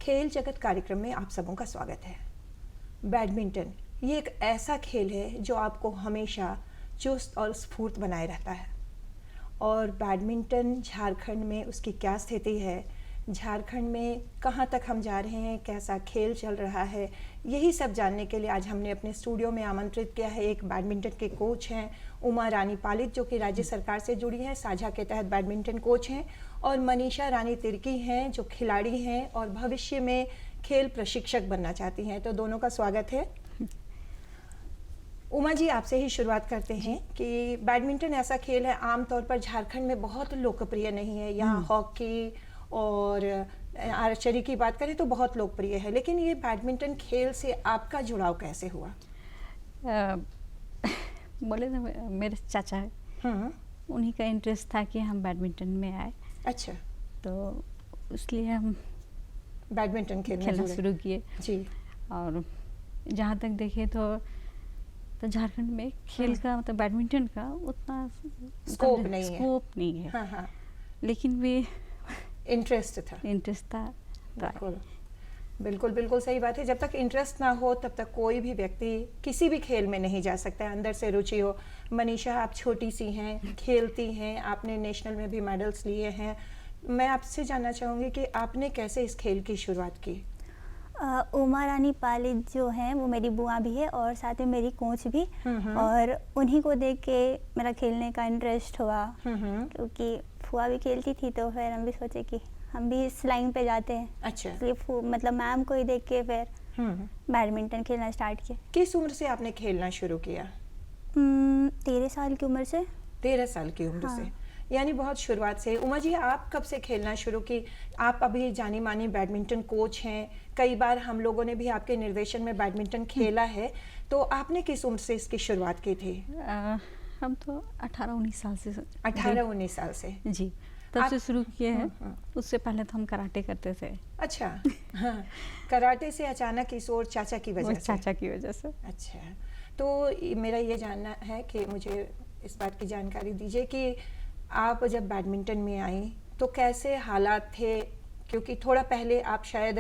खेल जगत कार्यक्रम में आप सबों का स्वागत है। बैडमिंटन ये एक ऐसा खेल है जो आपको हमेशा चुस्त और स्फूर्त बनाए रहता है। और बैडमिंटन झारखंड में उसकी क्या स्थिति है, झारखंड में कहाँ तक हम जा रहे हैं, कैसा खेल चल रहा है, यही सब जानने के लिए आज हमने अपने स्टूडियो में आमंत्रित किया है। एक बैडमिंटन के कोच हैं उमा रानी पालित, जो कि राज्य सरकार से जुड़ी हैं, साझा के तहत बैडमिंटन कोच हैं, और मनीषा रानी तिर्की हैं जो खिलाड़ी हैं और भविष्य में खेल प्रशिक्षक बनना चाहती हैं। तो दोनों का स्वागत है। उमा जी, आपसे ही शुरुआत करते हैं कि बैडमिंटन ऐसा खेल है आमतौर पर झारखंड में बहुत लोकप्रिय नहीं है। यहाँ हॉकी और आर्चरी की बात करें तो बहुत लोकप्रिय है, लेकिन ये बैडमिंटन खेल से आपका जुड़ाव कैसे हुआ? बोले ना, मेरे चाचा है, उन्हीं का इंटरेस्ट था कि हम बैडमिंटन में आए। अच्छा, तो इसलिए हम बैडमिंटन खेलना शुरू किए जी। और जहाँ तक देखे तो झारखंड में खेल का मतलब बैडमिंटन का उतना स्कोप नहीं है। हाँ, हाँ। लेकिन भी इंटरेस्ट था। बिल्कुल सही बात है। जब तक इंटरेस्ट ना हो तब तक कोई भी व्यक्ति किसी भी खेल में नहीं जा सकता है, अंदर से रुचि हो। मनीषा, आप छोटी सी हैं, खेलती हैं, आपने नेशनल में भी मेडल्स लिए हैं। मैं आपसे जानना चाहूँगी कि आपने कैसे इस खेल की शुरुआत की? उमा रानी पालित जो हैं वो मेरी बुआ भी है और साथ में मेरी कोच भी, और उन्हीं को देख के मेरा खेलने का इंटरेस्ट हुआ, क्योंकि फुआ भी खेलती थी तो फिर हम भी सोचे कि हम भी इस लाइन पे जाते हैं। अच्छा। इसलिए मतलब मैम को ही देख के फिर बैडमिंटन खेलना स्टार्ट किया। किस उम्र से आपने खेलना शुरू किया? 13 साल की उम्र से। 13 साल की उम्र से, यानी बहुत शुरुआत से। उमा जी, आप कब से खेलना शुरू की? आप अभी जानी मानी बैडमिंटन कोच हैं, कई बार हम लोगों ने भी आपके निर्देशन में बैडमिंटन खेला है, तो आपने किस उम्र से इसकी शुरुआत की थी? हम तो 18-19 साल से। 18-19 साल से जी, तब से शुरू किए हैं। उससे पहले तो हम कराटे करते थे। अच्छा, हाँ। कराटे से अचानक इस ओर चाचा की वजह से? चाचा की वजह से। अच्छा, तो मेरा ये जानना है कि मुझे इस बात की जानकारी दीजिए कि आप जब बैडमिंटन में आई तो कैसे हालात थे? क्योंकि थोड़ा पहले आप शायद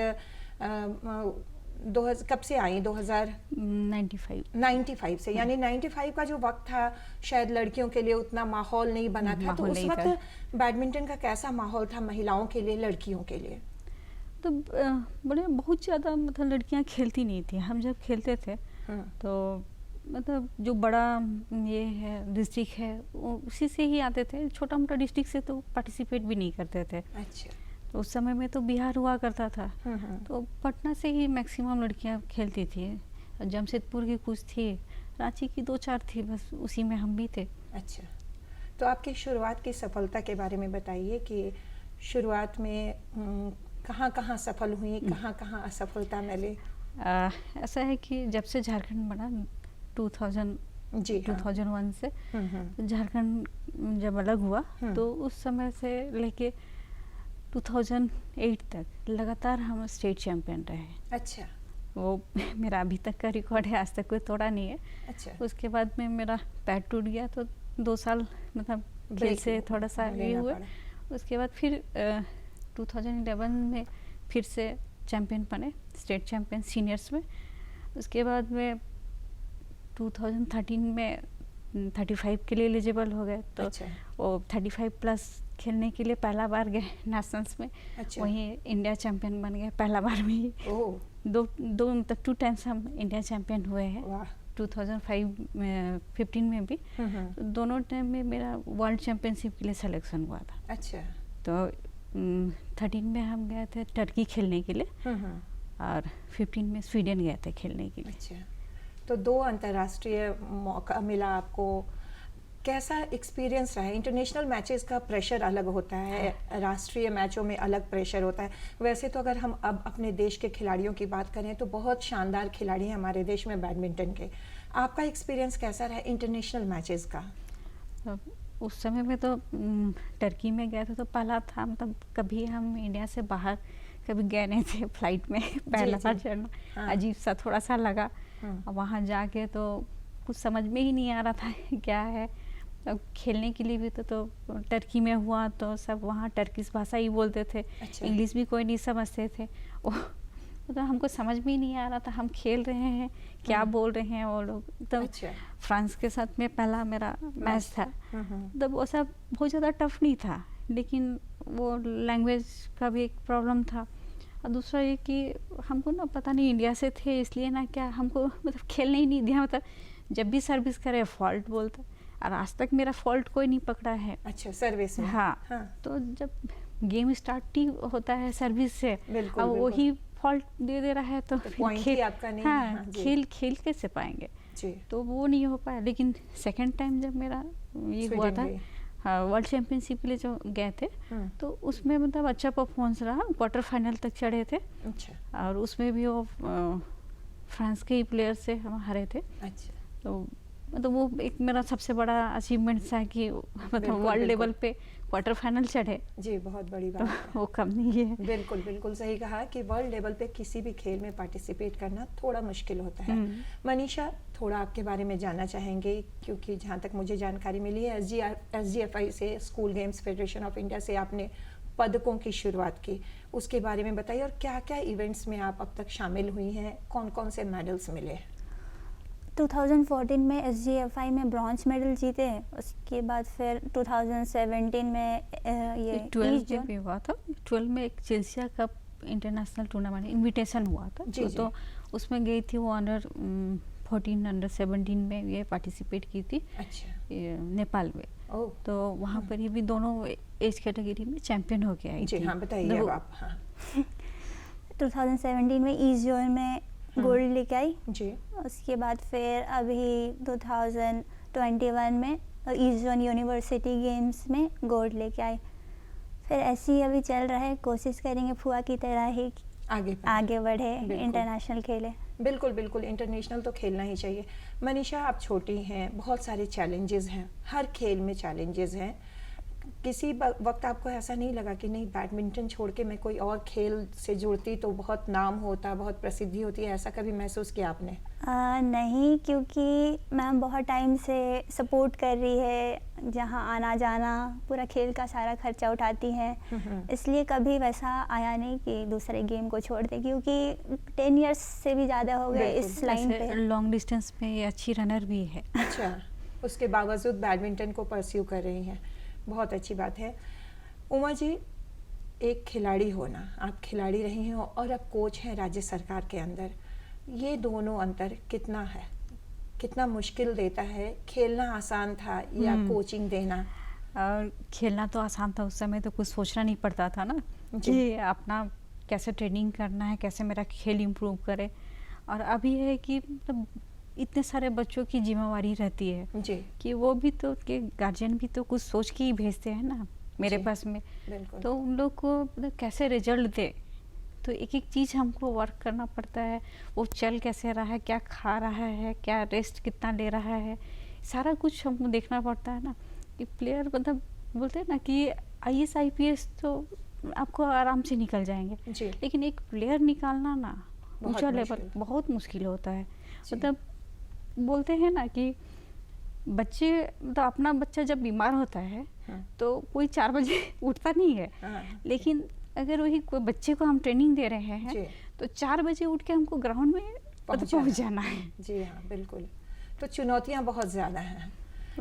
कब से आई? 95 से, यानी 95 का जो वक्त था शायद लड़कियों के लिए उतना माहौल नहीं बना था। तो उस वक्त बैडमिंटन का कैसा माहौल था महिलाओं के लिए, लड़कियों के लिए? तो बड़े बहुत ज़्यादा मतलब लड़कियां खेलती नहीं थी। हम जब खेलते थे तो मतलब जो बड़ा ये है डिस्ट्रिक्ट है उसी से ही आते थे, छोटा मोटा डिस्ट्रिक्ट से तो पार्टिसिपेट भी नहीं करते थे। अच्छा। तो उस समय में तो बिहार हुआ करता था, तो पटना से ही मैक्सिमम लड़कियां खेलती थी। जमशेदपुर की कुछ थी, रांची की 2-4 थी, बस उसी में हम भी थे। अच्छा, तो आपकी शुरुआत की सफलता के बारे में बताइए कि शुरुआत में कहाँ कहाँ सफल हुई, कहाँ कहाँ असफलता मिली? ऐसा है कि जब से झारखंड बना 2001 से झारखंड जब अलग हुआ तो उस समय से लेके 2008 तक लगातार हम स्टेट चैंपियन रहे। अच्छा। वो मेरा अभी तक का रिकॉर्ड है, आज तक कोई तोड़ा नहीं है। अच्छा। उसके बाद में मेरा पैर टूट गया तो 2 साल मतलब खेल से थोड़ा सा ये हुए। उसके बाद फिर 2011 में फिर से चैंपियन बने, स्टेट चैंपियन सीनियर्स में। उसके बाद में 2013 में 35 के लिए एलिजिबल हो गए, तो वो 35 प्लस खेलने के लिए पहला बार गए नेशनल्स में। अच्छा। वहीं इंडिया चैंपियन बन गए पहला बार में ही। दो मतलब 2 टाइम्स हम इंडिया चैंपियन हुए हैं। 2015 में भी दोनों टाइम में मेरा वर्ल्ड चैंपियनशिप के लिए सिलेक्शन हुआ था। अच्छा। तो 13 में हम गए थे टर्की खेलने के लिए और 15 में स्वीडन गए थे खेलने के लिए। अच्छा, तो 2 अंतर्राष्ट्रीय मौका मिला आपको। कैसा एक्सपीरियंस रहा है? इंटरनेशनल मैचेस का प्रेशर अलग होता है, राष्ट्रीय मैचों में अलग प्रेशर होता है। वैसे तो अगर हम अब अपने देश के खिलाड़ियों की बात करें तो बहुत शानदार खिलाड़ी हैं हमारे देश में बैडमिंटन के। आपका एक्सपीरियंस कैसा रहा इंटरनेशनल मैचेस का? उस समय में तो टर्की में गए थे तो पहला था, मतलब कभी हम इंडिया से बाहर कभी गए नहीं थे फ्लाइट में। पहला बार चढ़ना अजीब सा थोड़ा सा लगा। वहाँ जाके तो कुछ समझ में ही नहीं आ रहा था क्या है। अब खेलने के लिए भी तो टर्की में हुआ तो सब वहाँ टर्किश भाषा ही बोलते थे। अच्छा। इंग्लिश भी कोई नहीं समझते थे। वो मतलब हमको समझ में ही नहीं आ रहा था, हम खेल रहे हैं क्या बोल रहे हैं वो लोग। तब अच्छा। फ्रांस के साथ में पहला मेरा मैच था। हम्म। तब वो सब बहुत ज़्यादा टफ नहीं था, लेकिन वो लैंग्वेज का भी एक प्रॉब्लम था। और दूसरा ये कि हमको ना पता नहीं, इंडिया से थे इसलिए ना क्या हमको मतलब खेलने ही नहीं दिया। मतलब जब भी सर्विस करे फॉल्ट बोलता, और आज तक मेरा फॉल्ट कोई नहीं पकड़ा है। अच्छा, सर्विस में। हाँ, हाँ। तो जब गेम स्टार्ट ही होता है सर्विस से, बिल्कुल, अब बिल्कुल। वही फॉल्ट दे रहा है तो फिर पॉइंट ही आपका नहीं है। हाँ, हाँ जी। खेल कैसे पाएंगे। जी। तो वो नहीं हो पाया। लेकिन सेकंड टाइम जब मेरा ये हुआ स्वीडन था, गई। हाँ, वर्ल्ड चैंपियनशिप के लिए जो गए थे, तो उसमें मतलब अच्छा परफॉर्मेंस रहा, क्वार्टर फाइनल तक चढ़े थे। अच्छा। और उसमें भी वो फ्रांस के ही प्लेयर से हम हारे थे। अच्छा। तो मतलब वो एक मेरा सबसे बड़ा अचीवमेंट था कि मतलब बिल्कुल, वर्ल्ड बिल्कुल। लेवल पे क्वार्टर फाइनल चढ़े। जी, बहुत बड़ी तो बात है। वो कम नहीं है। बिल्कुल बिल्कुल सही कहा कि वर्ल्ड लेवल पे किसी भी खेल में पार्टिसिपेट करना थोड़ा मुश्किल होता है। मनीषा, थोड़ा आपके बारे में जानना चाहेंगे, क्योंकि जहाँ तक मुझे जानकारी मिली है SGFI से, school games federation of India से आपने पदकों की शुरुआत की। उसके बारे में बताइए, और क्या क्या इवेंट्स में आप अब तक शामिल हुई हैं, कौन कौन से मेडल्स मिले? 2014 में SGFI में ब्रॉन्ज मेडल जीते। उसके बाद फिर 2017 में ये 12 में भी हुआ था। 12 में एक Chelsea cup international tournament invitation हुआ था। जी, तो उसमें गई थी। वो अंडर 14 अंडर 17 में ये पार्टिसिपेट की थी। अच्छा। नेपाल में। ओह। तो वहाँ पर ये भी दोनों एज कैटेगरी में चैंपियन हो के आई जी थी। हाँ, बताइए अब आप। हाँ 2017 में ईस्ट जोन में गोल्ड लेके आई। जी। उसके बाद फिर अभी 2021 में ईस्ट जोन यूनिवर्सिटी गेम्स में गोल्ड लेके आई। फिर ऐसे ही अभी चल रहा है, कोशिश करेंगे फुआ की तरह ही आगे बढ़े, इंटरनेशनल खेले। बिल्कुल बिल्कुल, इंटरनेशनल तो खेलना ही चाहिए। मनीषा, आप छोटी हैं, बहुत सारे चैलेंजेस हैं, हर खेल में चैलेंजेस हैं। किसी वक्त आपको ऐसा नहीं लगा कि नहीं, बैडमिंटन छोड़ के मैं कोई और खेल से जुड़ती तो बहुत नाम होता, बहुत प्रसिद्धि होती है, ऐसा कभी महसूस किया आपने? नहीं, क्योंकि मैम बहुत टाइम से सपोर्ट कर रही है, जहाँ आना जाना पूरा खेल का सारा खर्चा उठाती हैं। इसलिए कभी वैसा आया नहीं कि दूसरे गेम को छोड़ दे, क्योंकि 10 इयर्स से भी ज़्यादा हो गया इस लाइन पे। लॉन्ग डिस्टेंस में ये अच्छी रनर भी है। अच्छा, उसके बावजूद बैडमिंटन को परस्यू कर रही हैं, बहुत अच्छी बात है। उमा जी, एक खिलाड़ी होना, आप खिलाड़ी रही हैं और अब कोच हैं राज्य सरकार के अंदर, ये दोनों अंतर कितना है, कितना मुश्किल देता है? खेलना आसान था या कोचिंग देना? और खेलना तो आसान था, उस समय तो कुछ सोचना नहीं पड़ता था ना कि अपना कैसे ट्रेनिंग करना है, कैसे मेरा खेल इम्प्रूव करे। और अभी है कि मतलब इतने सारे बच्चों की जिम्मेवारी रहती है जी। कि वो भी तो के गार्जियन भी तो कुछ सोच के ही भेजते हैं ना मेरे पास में। तो उन लोग को मतलब कैसे रिजल्ट दे, तो एक एक चीज़ हमको वर्क करना पड़ता है। वो चल कैसे रहा है, क्या खा रहा है, क्या रेस्ट कितना ले रहा है, सारा कुछ हमको देखना पड़ता है ना। कि प्लेयर मतलब बोलते हैं ना कि IAS IPS तो आपको आराम से निकल जाएंगे, लेकिन एक प्लेयर निकालना ना ऊंचा लेवल बहुत मुश्किल होता है। मतलब बोलते हैं ना कि बच्चे मतलब अपना बच्चा जब बीमार होता है तो कोई 4 बजे उठता नहीं है। लेकिन अगर वही कोई बच्चे को हम ट्रेनिंग दे रहे हैं तो 4 बजे उठ के हमको ग्राउंड में पहुंच जाना है। जी हाँ, बिल्कुल। तो चुनौतियां बहुत ज़्यादा हैं।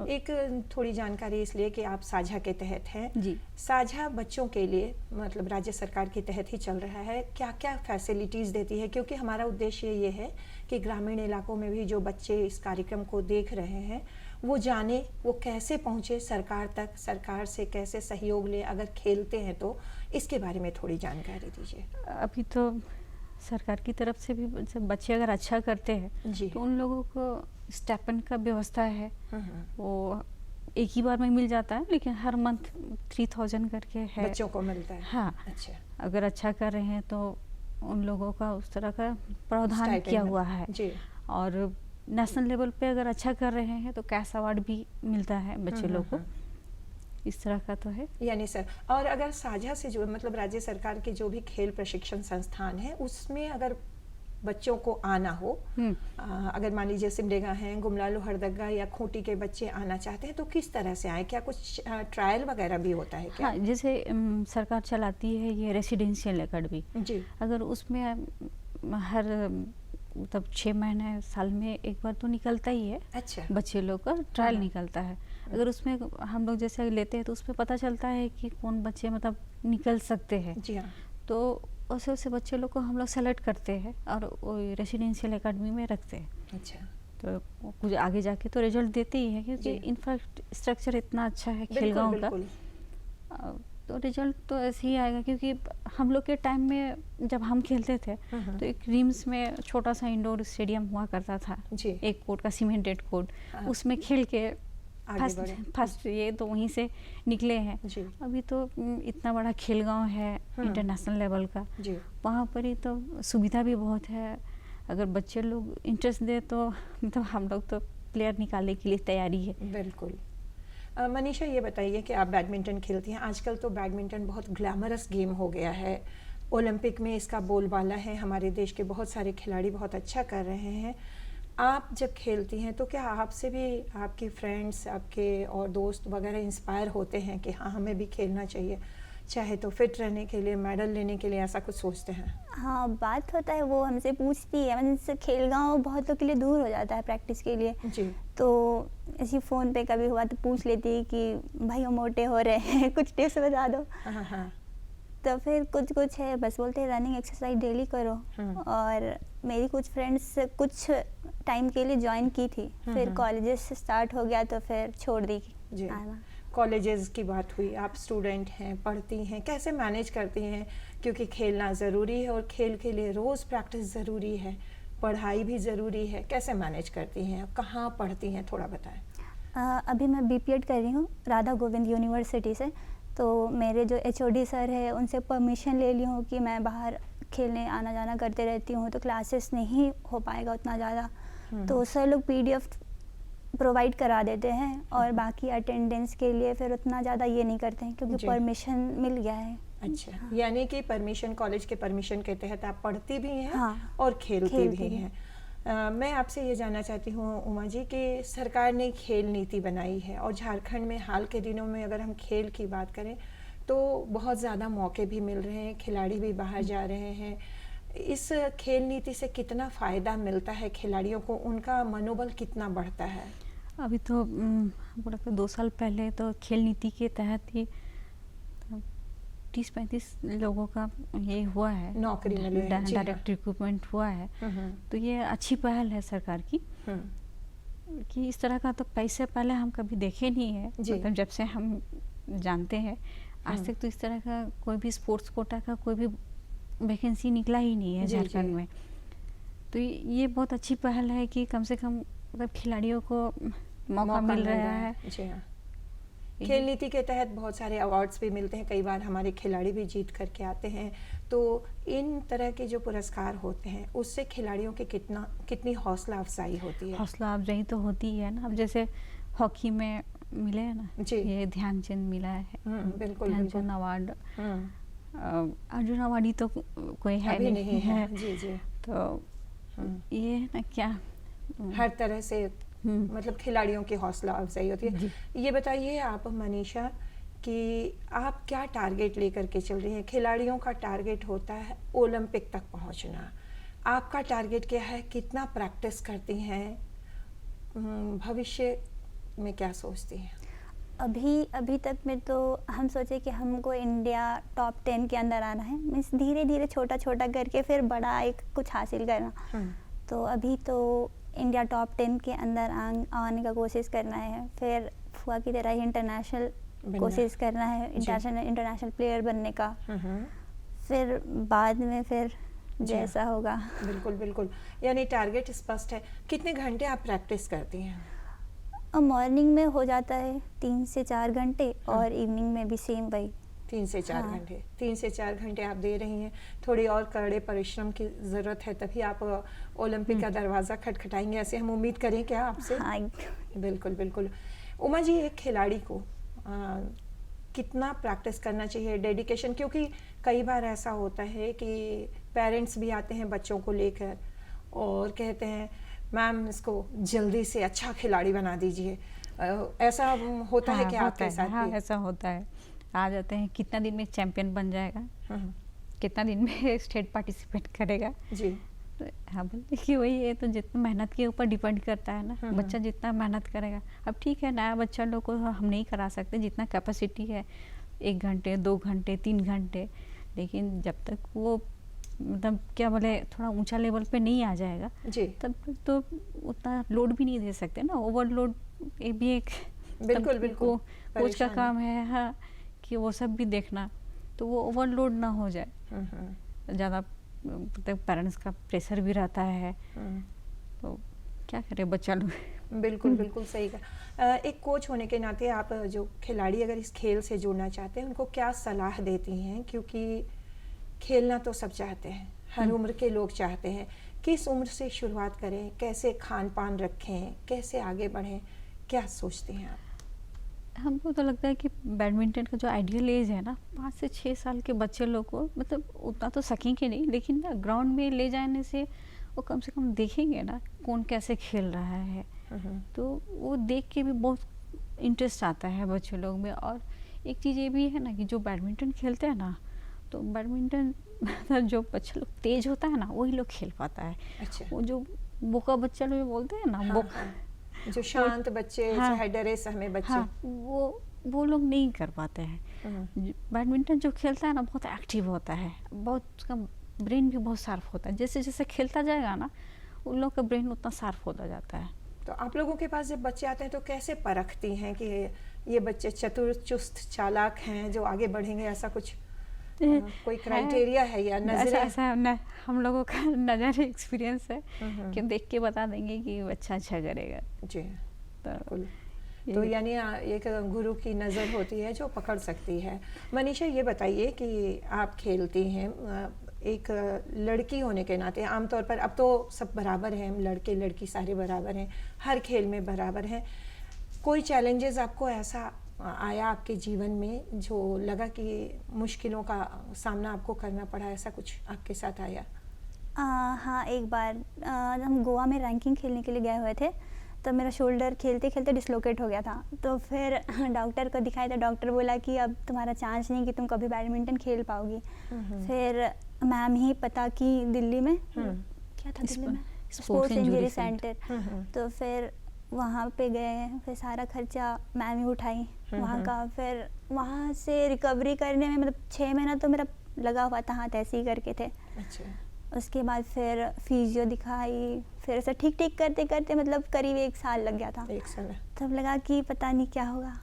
एक थोड़ी जानकारी इसलिए कि आप साझा के तहत हैं जी। साझा बच्चों के लिए मतलब राज्य सरकार के तहत ही चल रहा है, क्या क्या फैसिलिटीज़ देती है? क्योंकि हमारा उद्देश्य ये है कि ग्रामीण इलाकों में भी जो बच्चे इस कार्यक्रम को देख रहे हैं वो जाने, वो कैसे पहुँचे सरकार तक, सरकार से कैसे सहयोग ले अगर खेलते हैं तो। इसके बारे में थोड़ी जानकारी दीजिए। अभी तो सरकार की तरफ से भी बच्चे अगर अच्छा करते हैं तो उन लोगों को स्टाइपेंड का व्यवस्था है, वो एक ही बार में मिल जाता है, लेकिन हर मंथ 3000 करके है, बच्चों को मिलता है। हाँ। अच्छा। अगर अच्छा कर रहे हैं तो उन लोगों का उस तरह का प्रावधान किया हुआ है जी। और नेशनल लेवल पे अगर अच्छा कर रहे हैं तो कैश अवार्ड भी मिलता है बच्चे लोग को। इस तरह का तो है। यानी सर, और अगर साझा से जो मतलब राज्य सरकार के जो भी खेल प्रशिक्षण संस्थान है उसमें अगर बच्चों को आना हो, अगर मान लीजिए सिमडेगा हैं, गुमला लोहरदगा या खूंटी के बच्चे आना चाहते हैं तो किस तरह से आए? क्या कुछ ट्रायल वगैरह भी होता है क्या? हाँ, जैसे सरकार चलाती है ये रेसिडेंशियल एकेडमी जी। अगर उसमें हर मतलब 6 महीने साल में एक बार तो निकलता ही है। अच्छा। बच्चे लोग का ट्रायल निकलता है। अगर उसमें हम लोग जैसे लेते हैं तो उसमें पता चलता है कि कौन बच्चे मतलब निकल सकते हैं। जी हाँ। तो वैसे वैसे बच्चे लोग को हम लोग सेलेक्ट करते हैं और रेसिडेंशियल एकेडमी में रखते हैं। अच्छा। तो कुछ आगे जाके तो रिजल्ट देते ही है क्योंकि इंफ्रास्ट्रक्चर इतना अच्छा है खेलगांव का। तो रिजल्ट तो ऐसे ही आएगा क्योंकि हम लोग के टाइम में जब हम खेलते थे तो एक रिम्स में छोटा सा इंडोर स्टेडियम हुआ करता था जी। एक कोर्ट का सीमेंटेड कोर्ट। हाँ। उसमें खेल के आगे फर्स्ट ये तो वहीं से निकले हैं। जी। अभी तो इतना बड़ा खेलगांव है इंटरनेशनल लेवल का। जी। वहाँ पर ही तो सुविधा भी बहुत है। अगर बच्चे लोग इंटरेस्ट दे तो मतलब हम लोग तो प्लेयर निकालने के लिए तैयारी है। बिल्कुल। मनीषा ये बताइए कि आप बैडमिंटन खेलती हैं। आजकल तो बैडमिंटन बहुत ग्लैमरस गेम हो गया है, ओलंपिक में इसका बोलबाला है, हमारे देश के बहुत सारे खिलाड़ी बहुत अच्छा कर रहे हैं। आप जब खेलती हैं तो क्या आपसे भी आपके फ्रेंड्स, आपके और दोस्त वगैरह इंस्पायर होते हैं कि हाँ हमें भी खेलना चाहिए, चाहे तो फिट रहने के लिए, मेडल लेने के लिए, ऐसा कुछ सोचते हैं? हाँ, बात होता है, वो हमसे पूछती है। मतलब खेलगांव बहुतों के लिए दूर हो जाता है प्रैक्टिस के लिए। जी। तो इसी फ़ोन पे कभी हुआ तो पूछ लेती है कि भाई हम मोटे हो रहे हैं, कुछ टिप्स बता दो। हाँ हाँ। तो फिर कुछ है, बस बोलते हैं रनिंग एक्सरसाइज डेली करो। और मेरी कुछ फ्रेंड्स कुछ टाइम के लिए ज्वाइन की थी, फिर कॉलेजेस से स्टार्ट हो गया तो फिर छोड़ दी जी। आना। कॉलेजेस की बात हुई, आप स्टूडेंट हैं, पढ़ती हैं, कैसे मैनेज करती हैं? क्योंकि खेलना ज़रूरी है और खेल के लिए रोज़ प्रैक्टिस ज़रूरी है, पढ़ाई भी ज़रूरी है, कैसे मैनेज करती हैं? कहाँ पढ़ती हैं, थोड़ा बताएं। अभी मैं बीपीएड कर रही हूँ राधा गोविंद यूनिवर्सिटी से। तो मेरे जो एचओडी सर है उनसे परमिशन ले ली हूँ कि मैं बाहर खेलने आना जाना करते रहती हूँ, तो क्लासेस नहीं हो पाएगा उतना ज़्यादा। तो सर लोग पीडीएफ प्रोवाइड करा देते हैं और बाकी अटेंडेंस के लिए फिर उतना ज़्यादा ये नहीं करते हैं क्योंकि परमिशन मिल गया है। अच्छा। हाँ। यानी कि परमिशन, कॉलेज के परमिशन के तहत आप पढ़ती भी हैं। हाँ, और खेलती भी हैं। मैं आपसे ये जानना चाहती हूँ उमा जी कि सरकार ने खेल नीति बनाई है और झारखंड में हाल के दिनों में अगर हम खेल की बात करें तो बहुत ज़्यादा मौके भी मिल रहे हैं, खिलाड़ी भी बाहर जा रहे हैं। इस खेल नीति से कितना फ़ायदा मिलता है खिलाड़ियों को, उनका मनोबल कितना बढ़ता है? अभी तो हमको लगता है 2 साल पहले तो खेल नीति के तहत ही 30-35 लोगों का ये हुआ है, नौकरी मिली है। डायरेक्ट रिक्रूटमेंट हुआ है। तो ये अच्छी पहल है सरकार की कि इस तरह का तो पैसे पहले हम कभी देखे नहीं है। मतलब जब से हम जानते हैं आज तक तो इस तरह का कोई भी स्पोर्ट्स कोटा का कोई भी वैकेंसी निकला ही नहीं है झारखंड में। तो ये बहुत अच्छी पहल है कि कम से कम मतलब खिलाड़ियों को मौका मिल रहा है। जी हाँ। खेल नीति के तहत बहुत सारे अवार्ड्स भी मिलते हैं, कई बार हमारे खिलाड़ी भी जीत करके आते हैं। तो इन तरह के जो पुरस्कार होते हैं उससे खिलाड़ियों की कितनी हौसला अफजाई होती है? हौसला अफजाई तो होती है ना। अब जैसे हॉकी में मिले है ना, ये ध्यानचंद मिला है, बिल्कुल ध्यानचंद अवार्ड। अर्जुन अवार्डी तो कोई है नहीं है। जी जी। तो ये है ना क्या हर तरह से मतलब खिलाड़ियों की हौसला अफजाई होती है। ये बताइए आप मनीषा कि आप क्या टारगेट लेकर के चल रही हैं? खिलाड़ियों का टारगेट होता है ओलंपिक तक पहुंचना, आपका टारगेट क्या है? कितना प्रैक्टिस करती हैं? भविष्य में क्या सोचती हैं? अभी तक में तो हम सोचे कि हमको इंडिया टॉप 10 के अंदर आना है। मीन्स धीरे धीरे छोटा छोटा करके फिर बड़ा एक कुछ हासिल करना। तो अभी तो इंडिया टॉप 10 के अंदर आने का कोशिश करना है, फिर फुआ की तरह ही इंटरनेशनल कोशिश करना है, इंटरनेशनल प्लेयर बनने का। फिर बाद में फिर जैसा होगा। बिल्कुल बिल्कुल। यानी टारगेट स्पष्ट है। कितने घंटे आप प्रैक्टिस करती हैं? मॉर्निंग में हो जाता है 3 से 4 घंटे और इवनिंग में भी सेम वही 3 से 4 घंटे। 3 से 4 घंटे आप दे रही हैं। थोड़ी और कड़े परिश्रम की ज़रूरत है, तभी आप ओलंपिक का दरवाज़ा खटखटाएंगे, ऐसे हम उम्मीद करें क्या आपसे? हाँ। बिल्कुल बिल्कुल। उमा जी, एक खिलाड़ी को कितना प्रैक्टिस करना चाहिए, डेडिकेशन? क्योंकि कई बार ऐसा होता है कि पेरेंट्स भी आते हैं बच्चों को लेकर और कहते हैं मैम इसको जल्दी से अच्छा खिलाड़ी बना दीजिए, ऐसा होता है हाँ, क्या होता आपके है, साथ हाँ भी? ऐसा होता है। आ जाते हैं कितना दिन में चैंपियन बन जाएगा, कितना दिन में स्टेट पार्टिसिपेट करेगा। जी। तो हाँ बोलते कि वही है, तो जितना मेहनत के ऊपर डिपेंड करता है ना, बच्चा जितना मेहनत करेगा। अब ठीक है नया बच्चा लोग को हम नहीं करा सकते, जितना कैपेसिटी है 1 घंटे 2 घंटे 3 घंटे, लेकिन जब तक वो मतलब क्या बोले थोड़ा ऊंचा लेवल पे नहीं आ जाएगा जी तब तक तो उतना लोड भी नहीं दे सकते ना, ओवरलोड ये भी एक बिल्कुल, बिल्कुल, कोच का परेशानी। काम है, हाँ कि वो सब भी देखना, तो वो ओवरलोड ना हो जाए। ज़्यादा मतलब पेरेंट्स का प्रेशर भी रहता है, तो क्या करे बच्चा लोग। बिल्कुल बिल्कुल सही कहा। एक कोच होने के नाते आप जो खिलाड़ी अगर इस खेल से जुड़ना चाहते हैं उनको क्या सलाह देती हैं? क्योंकि खेलना तो सब चाहते हैं, हर उम्र के लोग चाहते हैं। किस उम्र से शुरुआत करें, कैसे खान पान रखें, कैसे आगे बढ़ें, क्या सोचती हैं आप? हमको तो लगता है कि बैडमिंटन का जो आइडियल एज है ना 5 से 6 साल के बच्चे लोग को, मतलब उतना तो सकेंगे नहीं, लेकिन ना ग्राउंड में ले जाने से वो कम से कम देखेंगे ना कौन कैसे खेल रहा है, तो वो देख के भी बहुत इंटरेस्ट आता है बच्चे लोग में। और एक चीज़ ये भी है ना कि जो बैडमिंटन खेलते हैं ना, तो बैडमिंटन जो बच्चा लोग तेज होता है ना वही लोग खेल पाता है। अच्छा। वो जो बोका बच्चा लोग बोलते हैं ना, हाँ, बोका हाँ। जो शांत बच्चे, हाँ, चाहे डरे सहमे बच्चे। हाँ, वो लोग नहीं कर पाते हैं। बैडमिंटन जो खेलता है ना बहुत एक्टिव होता है, बहुत उसका ब्रेन भी बहुत शार्प होता है, जैसे जैसे खेलता जाएगा ना उन लोग का ब्रेन उतना शार्प होता जाता है। तो आप लोगों के पास जब बच्चे आते हैं तो कैसे परखती हैं कि ये बच्चे चतुर चुस्त चालाक हैं जो आगे बढ़ेंगे? ऐसा कुछ कोई क्राइटेरिया है या नजर? ऐसा हम लोगों का नज़र एक्सपीरियंस है कि हम देख के बता देंगे कि बच्चा अच्छा करेगा। जी तो बिल्कुल। तो यानी एक गुरु की नज़र होती है जो पकड़ सकती है। मनीषा ये बताइए कि आप खेलती हैं, एक लड़की होने के नाते आमतौर पर अब तो सब बराबर हैं, लड़के लड़की सारे बराबर हैं, हर खेल में बराबर हैं। कोई चैलेंजेस आपको ऐसा आया आपके जीवन में जो लगा कि मुश्किलों का सामना आपको करना पड़ा, ऐसा कुछ आपके साथ आया? हाँ, एक बार हम गोवा में रैंकिंग खेलने के लिए गए हुए थे, तो मेरा शोल्डर खेलते खेलते डिसलोकेट हो गया था। तो फिर डॉक्टर को दिखाया तो डॉक्टर बोला कि अब तुम्हारा चांस नहीं कि तुम कभी बैडमिंटन खेल पाओगी। फिर मैम ही पता की दिल्ली में क्या था, दिल्ली में स्पोर्ट्स इंजरी सेंटर, तो फिर वहाँ पे गए, फिर सारा खर्चा मैम ही उठाई वहाँ का। फिर वहाँ से रिकवरी करने में मतलब 6 महीना तो मेरा लगा हुआ था, हाथ ऐसे ही करके थे। अच्छा। उसके बाद फिर फिजियो दिखाई, फिर ऐसा ठीक ठीक करते करते मतलब करीब 1 साल लग गया था। 1 साल। तब लगा कि पता नहीं क्या होगा,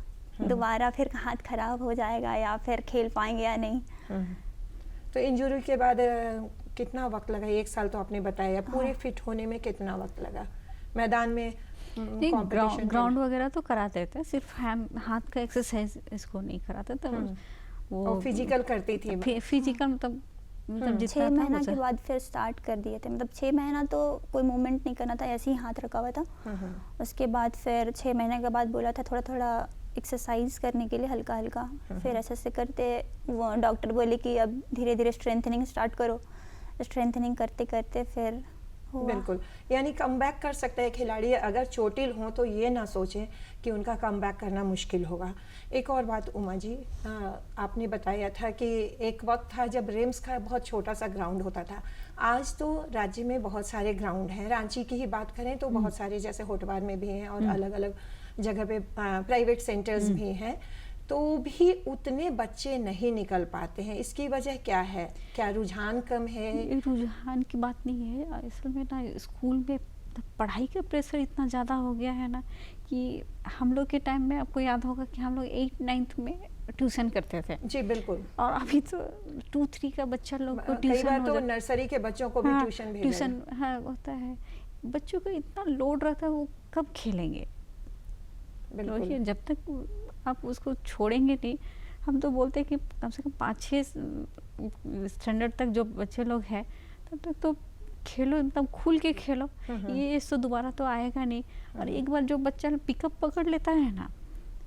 दोबारा फिर हाथ खराब हो जाएगा या फिर खेल पाएंगे या नहीं। तो इंजरी के बाद कितना वक्त लगा? 1 साल तो आपने बताया, पूरे फिट होने में कितना वक्त लगा? मैदान में ग्राउंड वगैरह तो कराते थे, सिर्फ हाथ का एक्सरसाइज इसको नहीं कराते थे। वो फिजिकल करती थी? फिजिकल मतलब 6 महीना के बाद फिर स्टार्ट कर दिए थे, मतलब 6 महीना तो कोई मूवमेंट नहीं करना था, ऐसे ही हाथ रखा हुआ था। उसके बाद फिर 6 महीने के बाद बोला था थोड़ा थोड़ा एक्सरसाइज करने के लिए, हल्का हल्का। फिर ऐसे ऐसे करते वो डॉक्टर बोले कि अब धीरे धीरे स्ट्रेंथनिंग स्टार्ट करो। स्ट्रेंथनिंग करते करते फिर हुआ। बिल्कुल, यानी कमबैक कर सकता है खिलाड़ी। अगर चोटिल हों तो ये ना सोचें कि उनका कमबैक करना मुश्किल होगा। एक और बात उमा जी, आपने बताया था कि एक वक्त था जब रिम्स का बहुत छोटा सा ग्राउंड होता था। आज तो राज्य में बहुत सारे ग्राउंड हैं। रांची की ही बात करें तो बहुत सारे, जैसे होटवार में भी हैं और अलग अलग जगह पे प्राइवेट सेंटर्स भी हैं, तो भी उतने बच्चे नहीं निकल पाते हैं। इसकी वजह क्या है? क्या रुझान कम है? रुझान की बात नहीं है, असल में ना स्कूल में पढ़ाई का प्रेशर इतना ज़्यादा हो गया है ना कि हम लोग के टाइम में आपको याद होगा कि हम लोग 8-9 में ट्यूशन करते थे। जी बिल्कुल। और अभी तो 2-3 का बच्चा लोग को ट्यूशन, कई बार तो नर्सरी के बच्चों को भी ट्यूशन हाँ होता है। बच्चों का इतना लोड रहता है, वो कब खेलेंगे? बिल्कुल। जब तक आप उसको छोड़ेंगे नहीं, हम तो बोलते हैं कि कम से कम 5-6 स्टैंडर्ड तक जो बच्चे लोग हैं तब तक तो खेलो, एकदम खुल के खेलो। ये इससे दोबारा तो आएगा नहीं। और एक बार जो बच्चा पिकअप पकड़ लेता है ना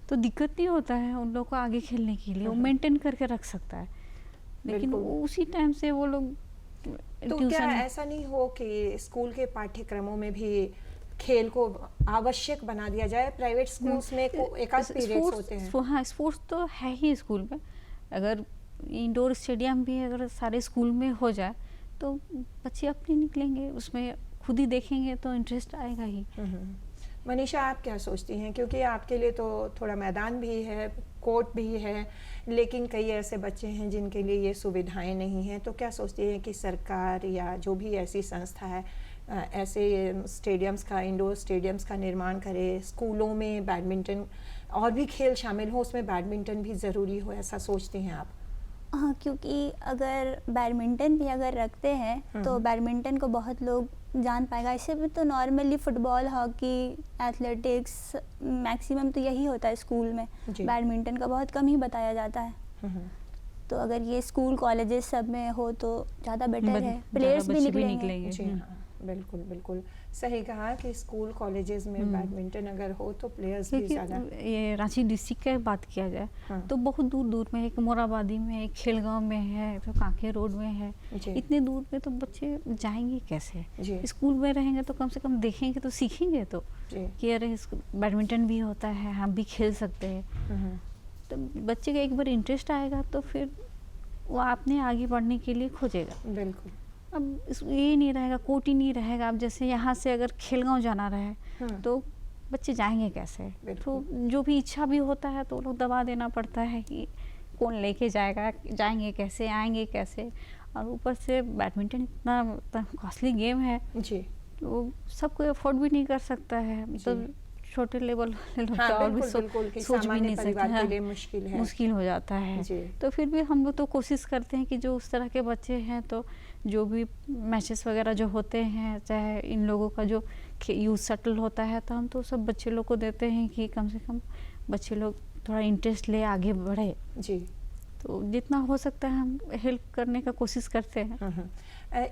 तो दिक्कत नहीं होता है उन लोग को आगे खेलने के लिए, वो मेंटेन करके रख सकता है। लेकिन उसी टाइम से वो लोग तो क्या ऐसा नहीं हो कि स्कूल के पाठ्यक्रमों में भी खेल को आवश्यक बना दिया जाए? प्राइवेट स्कूल्स में एक आध पीरियड्स होते हैं। हाँ, स्पोर्ट्स तो है ही स्कूल में। अगर इंडोर स्टेडियम भी अगर सारे स्कूल में हो जाए तो बच्चे अपने निकलेंगे, उसमें खुद ही देखेंगे तो इंटरेस्ट आएगा ही। मनीषा, आप क्या सोचती हैं? क्योंकि आपके लिए तो थोड़ा मैदान भी है, कोर्ट भी है, लेकिन कई ऐसे बच्चे हैं जिनके लिए ये सुविधाएं नहीं हैं, तो क्या सोचती हैं कि सरकार या जो भी ऐसी संस्था है ऐसे स्टेडियम्स का, इंडोर स्टेडियम्स का निर्माण करे, स्कूलों में बैडमिंटन और भी खेल शामिल हो, उसमें बैडमिंटन भी ज़रूरी हो, ऐसा सोचती हैं आप? हाँ, क्योंकि अगर बैडमिंटन भी अगर रखते हैं तो बैडमिंटन को बहुत लोग जान पाएगा। इससे भी तो normally football, hockey, athletics maximum तो यही होता है स्कूल में। बैडमिंटन का बहुत कम ही बताया जाता है। तो अगर ये स्कूल कॉलेजेस सब में हो तो ज़्यादा बेटर है, प्लेयर्स भी निकलेंगे। जी हाँ, बिल्कुल बिल्कुल सही कहा कि स्कूल कॉलेजेस में बैडमिंटन अगर हो तो प्लेयर्स भी ज़्यादा। ये रांची डिस्ट्रिक्ट की बात किया जाए तो बहुत दूर दूर में, एक मोराबादी में, एक खेलगांव में है, तो कांके रोड में है। इतने दूर में तो बच्चे जाएंगे कैसे? स्कूल में रहेंगे तो कम से कम देखेंगे तो सीखेंगे तो कि अरे बैडमिंटन भी होता है, हम भी खेल सकते हैं। तो बच्चे का एक बार इंटरेस्ट आएगा तो फिर वो आपने आगे बढ़ने के लिए खोजेगा। बिल्कुल। अब ये नहीं रहेगा, कोर्ट ही नहीं रहेगा। अब जैसे यहाँ से अगर खेलगांव जाना रहे तो बच्चे जाएंगे कैसे? तो जो भी इच्छा भी होता है तो लोग दबा देना पड़ता है कि कौन लेके जाएगा, जाएंगे कैसे, आएंगे कैसे। और ऊपर से बैडमिंटन इतना कॉस्टली गेम है जी, तो सब कोई अफोर्ड भी नहीं कर सकता है। मतलब छोटे लेवल और भी सोच भी नहीं सकते, मुश्किल हो जाता है। तो फिर भी हम लोग तो कोशिश करते हैं कि जो उस तरह के बच्चे हैं तो जो भी मैचेस वगैरह जो होते हैं, चाहे इन लोगों का जो यूथ शटल होता है, तो हम तो सब बच्चे लोग को देते हैं कि कम से कम बच्चे लोग थोड़ा इंटरेस्ट ले, आगे बढ़े जी। तो जितना हो सकता है हम हेल्प करने का कोशिश करते हैं।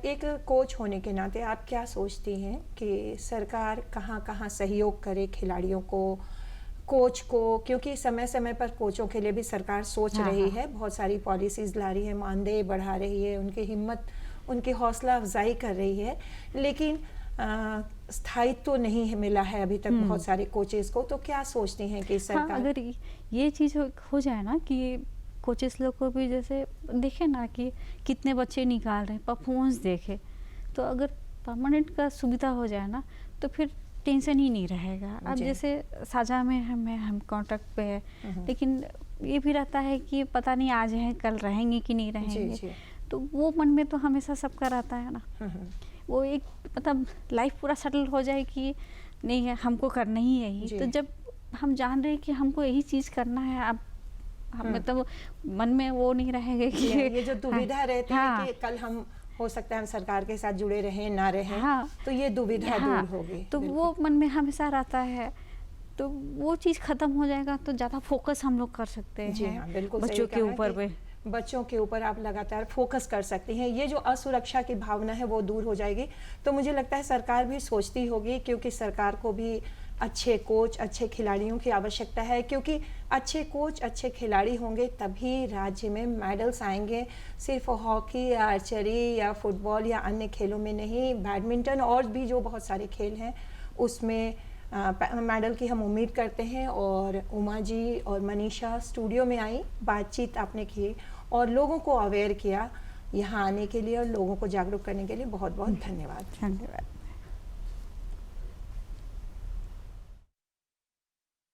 एक कोच होने के नाते आप क्या सोचती हैं कि सरकार कहाँ कहाँ सहयोग करे खिलाड़ियों को, कोच को? क्योंकि समय समय पर कोचों के लिए भी सरकार सोच रही है, बहुत सारी पॉलिसीज़ ला रही है, मानदेय बढ़ा रही है, उनकी हिम्मत, उनकी हौसला अफजाई कर रही है, लेकिन स्थायित्व तो नहीं मिला है अभी तक बहुत सारे कोचेस को। तो क्या सोचती हैं कि सरकार अगर ये चीज़ हो जाए ना कि कोचेस लोग को भी जैसे देखे ना कि कितने बच्चे निकाल रहे हैं, परफॉर्मेंस देखे, तो अगर परमानेंट का सुविधा हो जाए ना तो फिर टेंशन ही नहीं रहेगा। अब जैसे साझा में हम कॉन्ट्रैक्ट पे है, लेकिन ये भी रहता है कि पता नहीं आज हैं कल रहेंगे कि नहीं रहेंगे। तो वो मन में तो हमेशा सबका रहता है ना। वो एक मतलब लाइफ पूरा सेटल हो जाए कि नहीं है, हमको करना ही है ही। तो जब हम जान रहे हैं कि हमको यही चीज़ करना है, अब मतलब मन में वो नहीं रहेगा कि ये जो दुविधा रहती है कि कल हम हो सकता है हम सरकार के साथ जुड़े रहें ना रहें, तो ये दुविधा दूर होगी। तो वो मन में हमेशा रहता है, तो वो चीज़ खत्म हो जाएगा तो ज़्यादा फोकस हम लोग कर सकते हैं। जी हाँ, बिल्कुल बच्चों के ऊपर पे, बच्चों के ऊपर आप लगातार फोकस कर सकती हैं। ये जो असुरक्षा की भावना है वो दूर हो जाएगी। तो मुझे लगता है सरकार भी सोचती होगी, क्योंकि सरकार को भी अच्छे कोच, अच्छे खिलाड़ियों की आवश्यकता है, क्योंकि अच्छे कोच, अच्छे खिलाड़ी होंगे तभी राज्य में मेडल्स आएंगे। सिर्फ हॉकी या आर्चरी या फुटबॉल या अन्य खेलों में नहीं, बैडमिंटन और भी जो बहुत सारे खेल हैं उसमें मेडल की हम उम्मीद करते हैं। और उमा जी और मनीषा स्टूडियो में आई, बातचीत आपने की और लोगों को अवेयर किया। यहाँ आने के लिए और लोगों को जागरूक करने के लिए बहुत बहुत धन्यवाद। धन्यवाद।